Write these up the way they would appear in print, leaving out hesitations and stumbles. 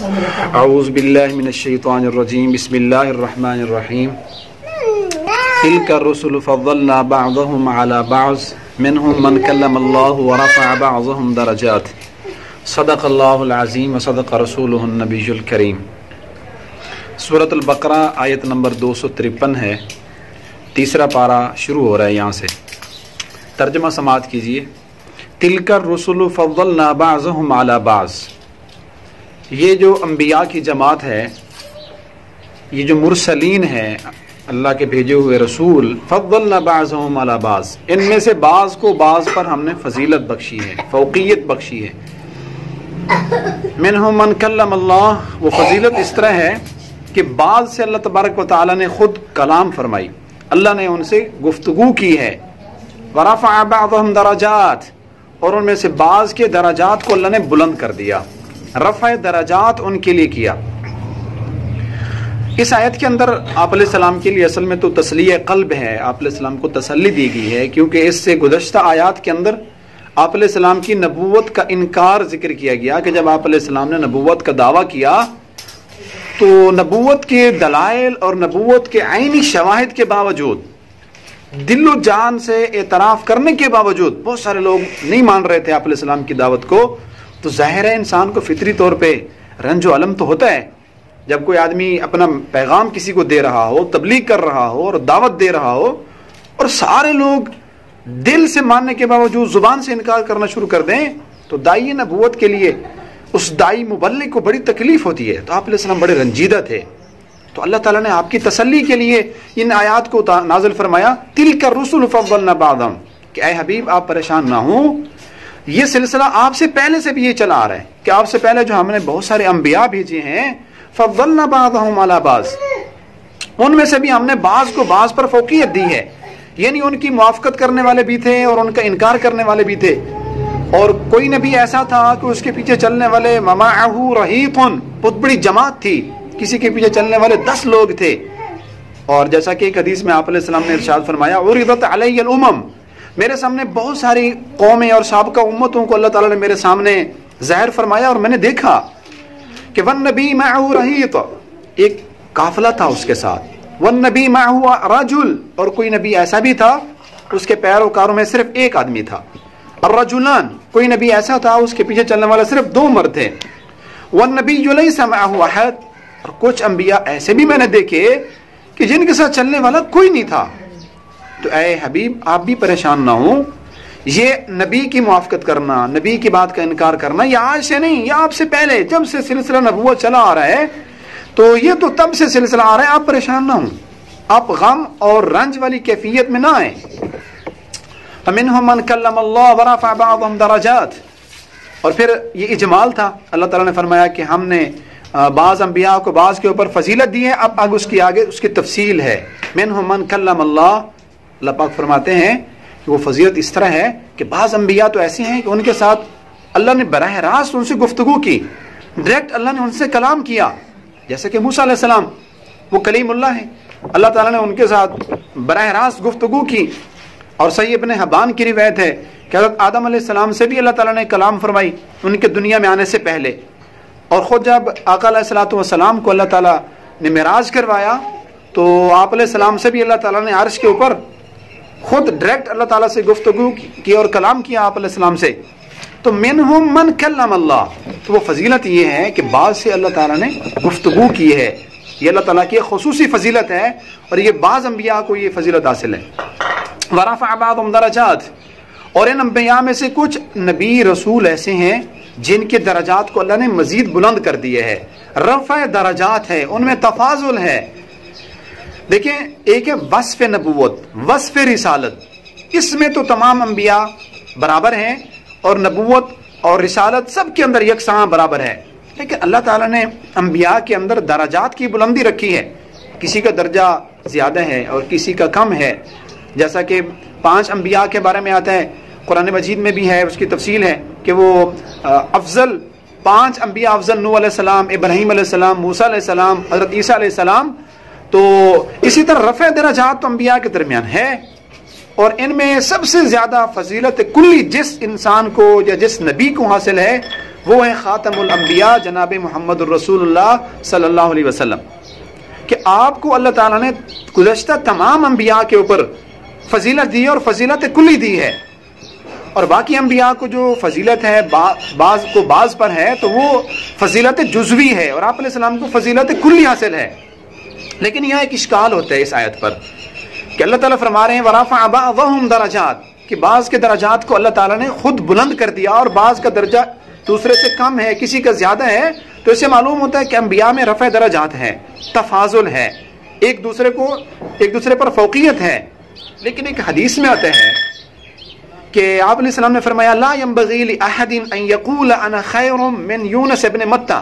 اعوذ باللہ من الشیطان الرجیم بسم اللہ الرحمن الرحیم تلک الرسل فضلنا بعضهم على بعض منهم من کلم اللہ ورفع بعضهم درجات صدق اللہ العظیم وصدق رسولہ النبی الکریم۔ سورۃ البقرہ آیت نمبر 253 ہے، تیسرا پارہ شروع ہو رہا ہے یہاں سے۔ ترجمہ سماعت کیجئے۔ تلک الرسل فضلنا بعضهم على بعض، یہ جو انبیاء کی جماعت ہے، یہ جو مرسلین ہیں، اللہ کے بھیجے ہوئے رسول، فضلنا بعضهم على بعض، ان میں سے بعض کو بعض پر ہم نے فضیلت بخشی ہے، فوقیت بخشی ہے۔ منہم من کلم اللہ، وہ فضیلت اس طرح ہے کہ بعض سے اللہ تبارک و تعالی نے خود کلام فرمائی، اللہ نے ان سے گفتگو کی ہے۔ ورفع بعضهم درجات، اور ان میں سے بعض کے درجات کو اللہ نے بلند کر دیا، رفع درجات ان کے لیے کیا۔ اس آیت کے اندر آپ علیہ السلام کے لیے اصل میں تو تسلیہ قلب ہے، آپ علیہ السلام کو تسلی دی گئی ہے، کیونکہ اس سے گزشتہ آیات کے اندر آپ علیہ السلام کی نبوت کا انکار ذکر کیا گیا کہ جب آپ علیہ السلام نے نبوت کا دعویٰ کیا تو نبوت کے دلائل اور نبوت کے عینی شواہد کے باوجود، دل و جان سے اعتراف کرنے کے باوجود بہت سارے لوگ نہیں مان رہے تھے آپ علیہ السلام کی دعوت کو۔ تو ظاہر ہے انسان کو فطری طور پہ رنج و علم تو ہوتا ہے جب کوئی آدمی اپنا پیغام کسی کو دے رہا ہو، تبلیغ کر رہا ہو اور دعوت دے رہا ہو، اور سارے لوگ دل سے ماننے کے باوجود زبان سے انکار کرنا شروع کر دیں، تو داعی نبوت کے لیے اس داعی مبلغ کو بڑی تکلیف ہوتی ہے۔ تو آپ علیہ السلام بڑے رنجیدہ تھے، تو اللہ تعالیٰ نے آپ کی تسلی کے لیے ان آیات کو نازل فرمایا، تلک الرسل فضلنا بعضهم، کہ اے حبیب آپ پریشان نہ ہوں، یہ سلسلہ آپ سے پہلے سے بھی یہ چلا آ رہا ہے کہ آپ سے پہلے جو ہم نے بہت سارے انبیاء بھیجے ہیں، فضلنا بعضهم على بعض، ان میں سے بھی ہم نے بعض کو بعض پر فوقیت دی ہے، یعنی ان کی موافقت کرنے والے بھی تھے اور ان کا انکار کرنے والے بھی تھے، اور کوئی نبی ایسا تھا کہ اس کے پیچھے چلنے والے ومعه رہیق، بہت بڑی جماعت تھی، کسی کے پیچھے چلنے والے 10 لوگ تھے۔ اور جیسا کہ ایک حدیث میں آپ علیہ السلام نے ارشاد فرمایا، عرضت علی الامم، میرے سامنے بہت ساری قومیں اور سابقہ امتوں کو اللہ تعالیٰ نے میرے سامنے ظاہر فرمایا، اور میں نے دیکھا کہ والنبی معه رہیق، ایک قافلہ تھا اس کے ساتھ، والنبی معه رجل، اور کوئی نبی ایسا بھی تھا اس کے پیروکاروں میں صرف ایک آدمی تھا، الرجلان، کوئی نبی ایسا تھا اس کے پیچھے چلنے والے صرف 2 مرد تھے، والنبی لیس معه احد، اور کچھ انبیاء ایسے بھی میں نے دیکھے کہ جن کے ساتھ چلنے والا کوئی نہیں تھا۔ تو اے حبیب آپ بھی پریشان نہ ہوں، یہ نبی کی موافقت کرنا، نبی کی بات کا انکار کرنا، یہ آج سے نہیں، یہ آپ سے پہلے جب سے سلسلہ نبوت چلا آ رہا ہے، تو یہ تو تب سے سلسلہ آ رہا ہے، آپ پریشان نہ ہوں، آپ غم اور رنج والی کیفیت میں نہ آئیں۔ فَمِنْهُمْ مَنْ كَلَّمَ اللَّهُ وَرَفَعَ بَعْضَهُمْ دَرَجَاتٍ، اور پھر یہ اجمال تھا، اللہ تعالیٰ نے فرمایا کہ ہم نے بعض انبیاء کو بعض کے اوپر فضیلت دی ہے، اب آگے اس کی تفصیل ہے۔ مِنْهُمْ مَنْ كَلَّمَ اللَّهُ، اللہ پاک فرماتے ہیں کہ وہ فضیلت اس طرح ہے کہ بعض انبیاء تو ایسے ہیں کہ ان کے ساتھ اللہ نے براہ راست ان سے گفتگو کی، ڈائریکٹ اللہ نے ان سے کلام کیا، جیسے کہ موسیٰ علیہ السلام، وہ کلیم اللہ ہیں، اللہ تعالیٰ نے ان کے ساتھ براہ راست گفتگو کی۔ اور صحیح ابن حبان کی روایت ہے کہ حضرت آدم علیہ السلام سے بھی اللہ تعالیٰ نے کلام فرمائی ان کے دنیا میں آنے سے پہلے، اور خود جب آقا علیہ الصلوۃ والسلام کو اللہ تعالیٰ نے معراج کروایا تو آپ علیہ السلام سے بھی اللہ تعالیٰ نے عرش کے اوپر خود ڈائریکٹ اللہ تعالیٰ سے گفتگو کی اور کلام کیا آپ علیہ السلام سے۔ تو منہم من کلم اللہ، تو وہ فضیلت یہ ہے کہ بعض سے اللہ تعالیٰ نے گفتگو کی ہے، یہ اللہ تعالیٰ کی خصوصی فضیلت ہے، اور یہ بعض انبیاء کو یہ فضیلت حاصل ہے۔ ورفع بعضهم درجات، اور ان انبیاء میں سے کچھ نبی رسول ایسے ہیں جن کے درجات کو اللہ نے مزید بلند کر دیے ہے، رفع درجات ہے، ان میں تفاضل ہے۔ دیکھیں، ایک ہے وصف نبوت، وصف رسالت، اس میں تو تمام انبیاء برابر ہیں، اور نبوت اور رسالت سب کے اندر یکساں برابر ہے، لیکن اللہ تعالیٰ نے انبیاء کے اندر درجات کی بلندی رکھی ہے، کسی کا درجہ زیادہ ہے اور کسی کا کم ہے، جیسا کہ 5 انبیاء کے بارے میں آتا ہے، قرآن مجید میں بھی ہے، اس کی تفصیل ہے کہ وہ افضل 5 انبیاء افضل، نوح علیہ السلام، ابراہیم علیہ السلام، موسیٰ علیہ السلام، حضرت عیسیٰ علیہ السلام۔ تو اسی طرح رفع درجات تو انبیاء کے درمیان ہے، اور ان میں سب سے زیادہ فضیلت کلی جس انسان کو یا جس نبی کو حاصل ہے وہ ہے خاتم الانبیاء جناب محمد الرسول اللہ صلی اللہ علیہ وسلم، کہ آپ کو اللہ تعالیٰ نے گزشتہ تمام انبیاء کے اوپر فضیلت دی ہے اور فضیلت کلی دی ہے، اور باقی انبیاء کو جو فضیلت ہے بعض پر ہے تو وہ فضیلت جزوی ہے، اور آپ علیہ السلام کو فضیلت کلی حاصل ہے۔ لیکن یہاں ایک اشکال ہوتا ہے اس آیت پر کہ اللہ تعالیٰ فرما رہے ہیں وَرَفَعَ بَعْضَهُمْ دَرَجَاتٍ، کہ بعض کے درجات کو اللہ تعالیٰ نے خود بلند کر دیا اور بعض کا درجہ دوسرے سے کم ہے، کسی کا زیادہ ہے، تو اس سے معلوم ہوتا ہے کہ انبیاء میں رفع درجات ہے، تفاضل ہے، ایک دوسرے پر فوقیت ہے۔ لیکن ایک حدیث میں آتا ہے کہ آپ علیہ السلام نے فرمایا لا ينبغي لأحد ان يقول انا خیر من یونس ابن متى،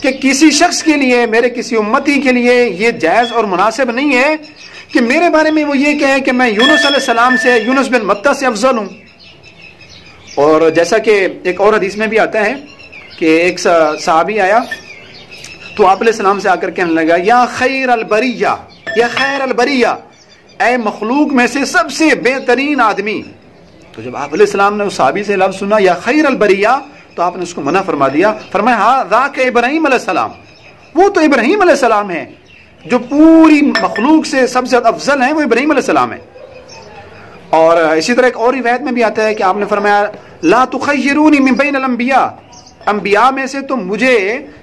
کہ کسی شخص کے لیے، میرے کسی امتی کے لیے یہ جائز اور مناسب نہیں ہے کہ میرے بارے میں وہ یہ کہے کہ میں یونس علیہ السلام سے، یونس بن متى سے افضل ہوں۔ اور جیسا کہ ایک اور حدیث میں بھی آتا ہے کہ ایک صحابی آیا تو آپ علیہ السلام سے آ کر کہنے لگا یا خیر البریہ، یا خیر البریہ، اے مخلوق میں سے سب سے بہترین آدمی۔ تو جب آپ علیہ السلام نے اس صحابی سے لفظ سنا یا خیر البریہ تو آپ نے اس کو منع فرما دیا، فرمایا ہاں ذاک ابراہیم علیہ السلام، وہ تو ابراہیم علیہ السلام ہے، جو پوری مخلوق سے سب سے زیادہ افضل ہیں وہ ابراہیم علیہ السلام ہے۔ اور اسی طرح ایک اور روایت میں بھی آتا ہے کہ آپ نے فرمایا لا تخیرونی من بین الانبیاء، انبیاء میں سے تم مجھے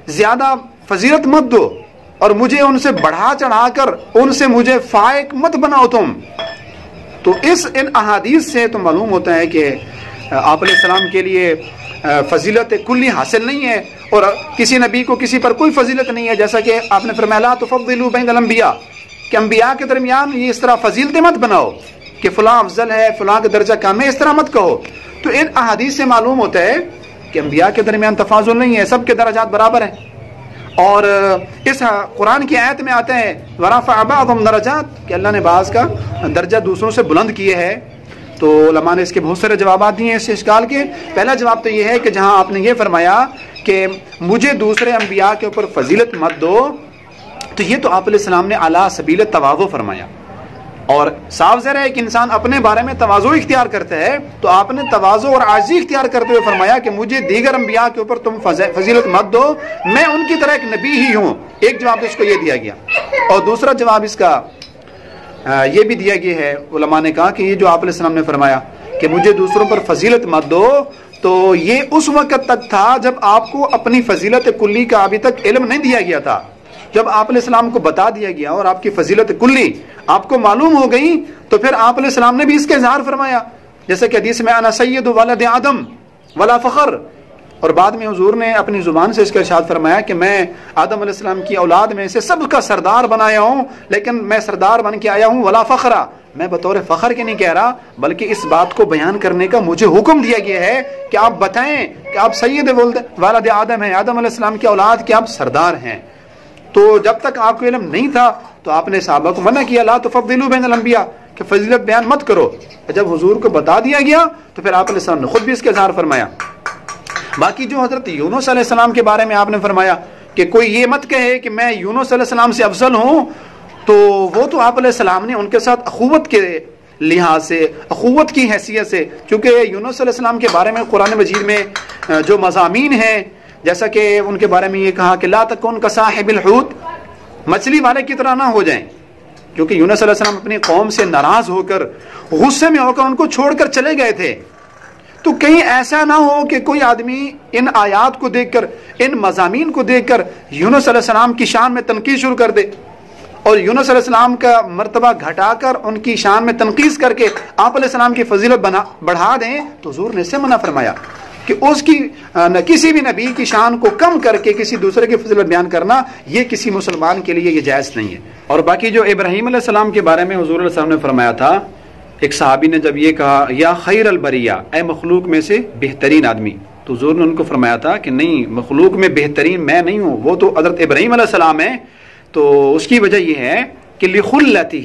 زیادہ فضیلت مت دو اور مجھے ان سے بڑھا چڑھا کر ان سے مجھے فائق مت بناؤ تم۔ تو ان احادیث سے تو معلوم ہوتا ہے کہ آپ علیہ السلام کے لیے فضیلت کلی حاصل نہیں ہے، اور کسی نبی کو کسی پر کوئی فضیلت نہیں ہے، جیسا کہ آپ نے فرمایا لا تفضلوا بین الانبیاء، کہ انبیاء کے درمیان یہ اس طرح فضیلتیں مت بناؤ کہ فلاں افضل ہے، فلاں کا درجہ کم ہے، اس طرح مت کہو۔ تو ان احادیث سے معلوم ہوتا ہے کہ انبیاء کے درمیان تفاضل نہیں ہے، سب کے درجات برابر ہیں۔ اور اس قرآن کی آیت میں آتا ہے وَرَفَعَ بَعْضَهُمْ دَرَجَاتٍ، کہ اللہ نے بعض کا درجہ دوسروں سے بلند کیے ہے۔ تو علماء نے اس کے بہت سارے جوابات دیے ہیں اس اشکال کے۔ پہلا جواب تو یہ ہے کہ جہاں آپ نے یہ فرمایا کہ مجھے دوسرے انبیاء کے اوپر فضیلت مت دو، تو یہ تو آپ علیہ السلام نے علی سبیل التواضع فرمایا، اور صاف ظاہر ہے کہ انسان اپنے بارے میں تواضع اختیار کرتا ہے، تو آپ نے تواضع اور عاجزی اختیار کرتے ہوئے فرمایا کہ مجھے دیگر انبیاء کے اوپر تم فضیلت مت دو، میں ان کی طرح ایک نبی ہی ہوں۔ ایک جواب اس کو یہ دیا گیا، اور دوسرا جواب اس کا یہ بھی دیا گیا ہے، علماء نے کہا کہ یہ جو آپ علیہ السلام نے فرمایا کہ مجھے دوسروں پر فضیلت مت دو، تو یہ اس وقت تک تھا جب آپ کو اپنی فضیلت کلی کا ابھی تک علم نہیں دیا گیا تھا۔ جب آپ علیہ السلام کو بتا دیا گیا اور آپ کی فضیلت کلی آپ کو معلوم ہو گئی، تو پھر آپ علیہ السلام نے بھی اس کا اظہار فرمایا، جیسے کہ حدیث میں انا سید ولد آدم ولا فخر، اور بعد میں حضور نے اپنی زبان سے اس کا ارشاد فرمایا کہ میں آدم علیہ السلام کی اولاد میں سے سب کا سردار بنایا ہوں، لیکن میں سردار بن کے آیا ہوں ولا فخرا، میں بطور فخر کے نہیں کہہ رہا، بلکہ اس بات کو بیان کرنے کا مجھے حکم دیا گیا ہے کہ آپ بتائیں کہ آپ سید ولد آدم ہیں، آدم علیہ السلام کی اولاد کے آپ سردار ہیں۔ تو جب تک آپ کو علم نہیں تھا تو آپ نے صحابہ کو منع کیا لا تفضلوا بین الانبیاء، کہ فضیلت بیان مت کرو۔ جب حضور کو بتا دیا گیا تو پھر آپ علیہ السلام نے خود بھی اس کا اظہار فرمایا۔ باقی جو حضرت یونس علیہ السلام کے بارے میں آپ نے فرمایا کہ کوئی یہ مت کہے کہ میں یونس علیہ السلام سے افضل ہوں، تو وہ تو آپ علیہ السلام نے ان کے ساتھ اخوت کے لحاظ سے، اخوت کی حیثیت سے، چونکہ یونس علیہ السلام کے بارے میں قرآن مجید میں جو مضامین ہیں، جیسا کہ ان کے بارے میں یہ کہا کہ لا تکن کصاحب الحوت، مچھلی والے کی طرح نہ ہو جائیں، کیونکہ یونس علیہ السلام اپنی قوم سے ناراض ہو کر، غصے میں ہو کر ان کو چھوڑ کر چلے گئے تھے۔ تو کہیں ایسا نہ ہو کہ کوئی آدمی ان آیات کو دیکھ کر، ان مضامین کو دیکھ کر یونس علیہ السلام کی شان میں تنقید شروع کر دے، اور یونس علیہ السلام کا مرتبہ گھٹا کر ان کی شان میں تنقید کر کے آپ علیہ السلام کی فضیلت بڑھا دیں، تو حضور نے اسے منع فرمایا کہ اس کی کسی بھی نبی کی شان کو کم کر کے کسی دوسرے کی فضیلت بیان کرنا، یہ کسی مسلمان کے لیے یہ جائز نہیں ہے۔ اور باقی جو ابراہیم علیہ السلام کے بارے میں حضور علیہ السلام نے فرمایا تھا، ایک صحابی نے جب یہ کہا یا خیر البریہ، اے مخلوق میں سے بہترین آدمی، تو حضور نے ان کو فرمایا تھا کہ نہیں، مخلوق میں بہترین میں نہیں ہوں، وہ تو حضرت ابراہیم علیہ السلام ہے۔ تو اس کی وجہ یہ ہے کہ لخلتہ،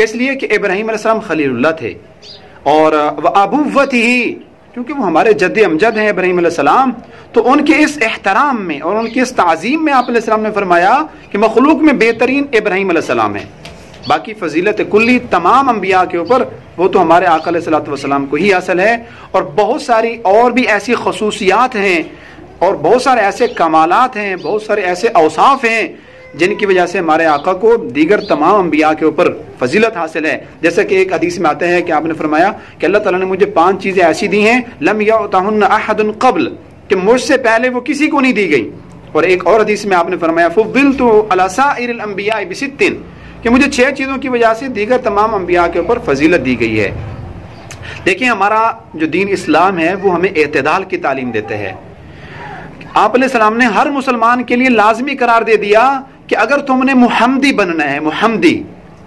اس لیے کہ ابراہیم علیہ السلام خلیل اللہ تھے، اور وابوتہ، کیونکہ وہ ہمارے جد امجد ہیں ابراہیم علیہ السلام، تو ان کے اس احترام میں اور ان کی اس تعظیم میں آپ علیہ السلام نے فرمایا کہ مخلوق میں بہترین ابراہیم علیہ السلام ہے۔ باقی فضیلت کلی تمام انبیاء کے اوپر وہ تو ہمارے آقا علیہ الصلوۃ والسلام کو ہی حاصل ہے، اور بہت ساری اور بھی ایسی خصوصیات ہیں اور بہت سارے ایسے کمالات ہیں، بہت سارے ایسے اوصاف ہیں جن کی وجہ سے ہمارے آقا کو دیگر تمام انبیاء کے اوپر فضیلت حاصل ہے. جیسا کہ ایک حدیث میں آتا ہے کہ آپ نے فرمایا کہ اللہ تعالیٰ نے مجھے 5 چیزیں ایسی دی ہیں لم یعطہن احد قبل، کہ مجھ سے پہلے وہ کسی کو نہیں دی گئی. اور ایک اور حدیث میں آپ نے فرمایا فضلت علی سائر الانبیاء ب6، کہ مجھے 6 چیزوں کی وجہ سے دیگر تمام انبیاء کے اوپر فضیلت دی گئی ہے. دیکھیں ہمارا جو دین اسلام ہے وہ ہمیں اعتدال کی تعلیم دیتے ہیں. آپ علیہ السلام نے ہر مسلمان کے لیے لازمی قرار دے دیا کہ اگر تم نے محمدی بننا ہے، محمدی،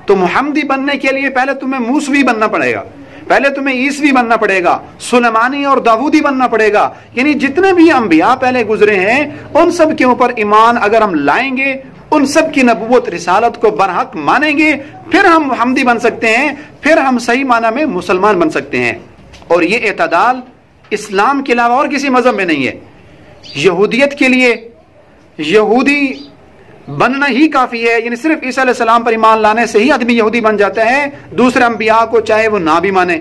تو محمدی بننے کے لیے پہلے تمہیں موسوی بننا پڑے گا، پہلے تمہیں عیسوی بننا پڑے گا، سلیمانی اور داودی بننا پڑے گا. یعنی جتنے بھی انبیاء پہلے گزرے ہیں ان سب کے اوپر ایمان اگر ہم لائیں گے، ان سب کی نبوت رسالت کو برحق مانیں گے، پھر ہم محمدی بن سکتے ہیں، پھر ہم صحیح معنی میں مسلمان بن سکتے ہیں. اور یہ اعتدال اسلام کے علاوہ اور کسی مذہب میں نہیں ہے. یہودیت کے لیے یہودی بننا ہی کافی ہے، یعنی صرف عیسیٰ علیہ السلام پر ایمان لانے سے ہی آدمی یہودی بن جاتا ہے، دوسرے انبیاء کو چاہے وہ نہ بھی مانے.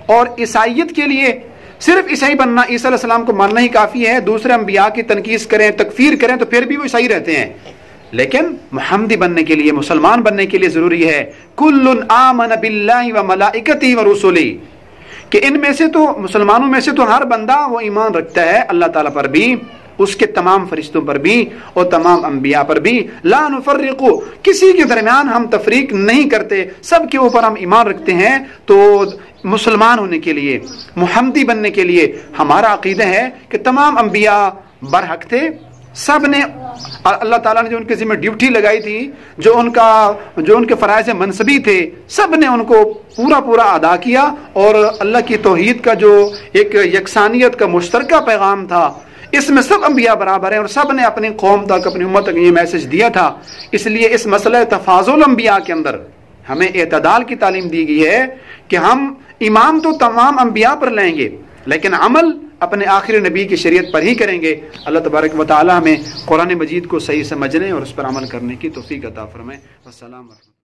اور عیسائیت کے لیے صرف عیسائی بننا، عیسیٰ علیہ السلام کو ماننا ہی کافی ہے، دوسرے انبیاء کی تنقید کریں، تکفیر کریں تو پھر بھی وہ عیسائی رہتے ہیں. لیکن محمدی بننے کے لیے، مسلمان بننے کے لیے ضروری ہے کل آمن باللہ و ملائکتہ و رسلہ، کہ ان میں سے تو مسلمانوں میں سے تو ہر بندہ وہ ایمان رکھتا ہے اللہ تعالیٰ پر بھی، اس کے تمام فرشتوں پر بھی اور تمام انبیاء پر بھی. لا نفرق، کسی کے درمیان ہم تفریق نہیں کرتے، سب کے اوپر ہم ایمان رکھتے ہیں. تو مسلمان ہونے کے لیے، محمدی بننے کے لیے ہمارا عقیدہ ہے کہ تمام انبیاء برحق تھے، سب نے اللہ تعالیٰ نے جو ان کے ذمہ ڈیوٹی لگائی تھی، جو ان کے فرائض منصبی تھے، سب نے ان کو پورا ادا کیا. اور اللہ کی توحید کا جو ایک یکسانیت کا مشترکہ پیغام تھا، اس میں سب انبیاء برابر ہیں اور سب نے اپنی قوم تک، اپنی امت تک یہ میسج دیا تھا. اس لیے اس مسئلہ تفاضل انبیاء کے اندر ہمیں اعتدال کی تعلیم دی گئی ہے کہ ہم ایمان تو تمام انبیاء پر لیں گے لیکن عمل اپنے آخری نبی کی شریعت پر ہی کریں گے. اللہ تبارک و تعالی ہمیں قرآن مجید کو صحیح سمجھنے اور اس پر عمل کرنے کی توفیق عطا فرمائے. والسلام علیکم.